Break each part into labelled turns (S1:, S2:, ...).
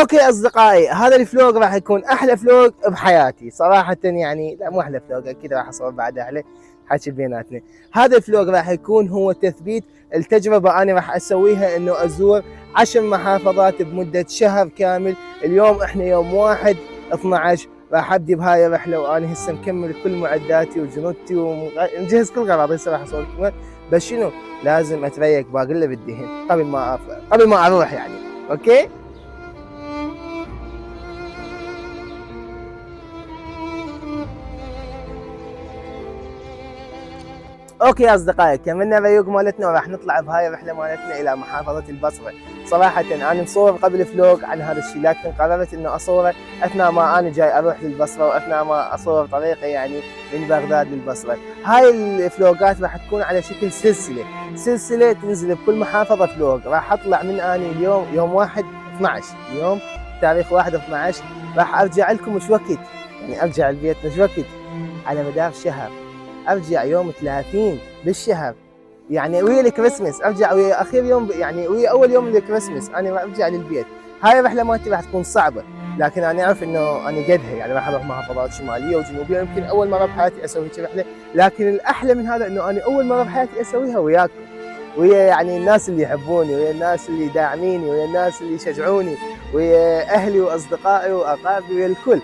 S1: اوكي اصدقائي، هذا الفلوق راح يكون احلى فلوق بحياتي صراحة. يعني لا مو احلى فلوق، اكيد راح اصور بعد احلى حكي بيناتنا. هذا الفلوق راح يكون هو تثبيت التجربة انا راح اسويها، انه ازور 10 محافظات بمدة شهر كامل. اليوم احنا يوم 1/12 راح ابدي بهاي الرحلة، وانا هسه مكمل كل معداتي وجنودتي ومجهز كل غراضي. هسه راح اصور لكم بس شنو لازم اتريق باقله بالدهن قبل ما اروح يعني. اوكي اوكي يا اصدقائي، كملنا الريوق مالتنا وراح نطلع بهاي الرحله مالتنا الى محافظه البصره. صراحه انا مصور قبل فلوق عن هذا الشيء، لكن قررت انه اصوره اثناء ما انا جاي اروح للبصره، واثناء ما اصور طريقي يعني من بغداد للبصره. هاي الفلوقات راح تكون على شكل سلسله تنزل بكل محافظه فلوق. راح اطلع من اني اليوم يوم 1/12، اليوم تاريخ 1/12 راح ارجع لكم مش وقت، يعني ارجع البيت مش وقت، على مدار شهر. ارجع يوم 30 بالشهر، يعني ويا الكريسماس ارجع، ويا اخير يوم يعني ويا اول يوم الكريسماس انا ارجع للبيت. هاي الرحله مالتي راح تكون صعبه، لكن انا اعرف انه انا قدها، يعني راح اروح محافظات شماليه وجنوبيه، يمكن اول مره بحياتي اسوي هيك رحله. لكن الاحلى من هذا انه انا اول مره بحياتي اسويها وياكم، ويا يعني الناس اللي يحبوني، ويا الناس اللي داعميني، ويا الناس اللي يشجعوني، ويا اهلي واصدقائي واقاربي، ويا الكل.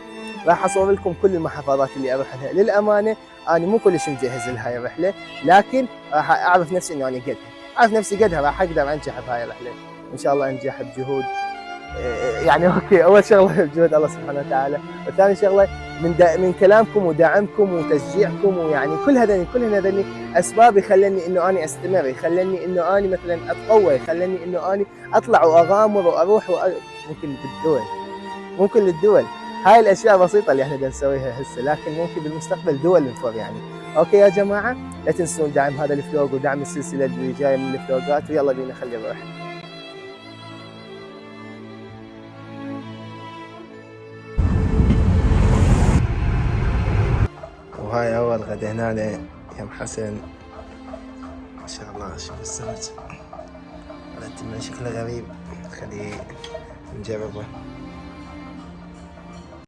S1: راح اصور لكم كل المحافظات اللي اروح لها. للامانه انا مو كلش مجهز لهاي الرحله، لكن راح اعرف نفسي انه انا قدها، اعرف نفسي قدها، راح اقدر انجح بهاي الرحله ان شاء الله. انجح بجهود يعني اوكي، اول شغله بجهود الله سبحانه وتعالى، وثاني شغله من كلامكم ودعمكم وتشجيعكم، ويعني كل هذني اسباب يخلني انه اني استمر، يخلني انه اني مثلا اتقوى، يخلني انه اني اطلع واغامر واروح ممكن للدول. هاي الاشياء بسيطه اللي احنا نسويها هسه، لكن ممكن بالمستقبل دول نفر يعني. اوكي يا جماعه، لا تنسون دعم هذا الفلوق ودعم السلسله اللي جايه من الفلوقات، ويلا بينا خلي نروح. وهاي اول غدا هنا يا حسن، ما شاء الله. شوف السمك، التمر شكله غريب، خليه نجربه.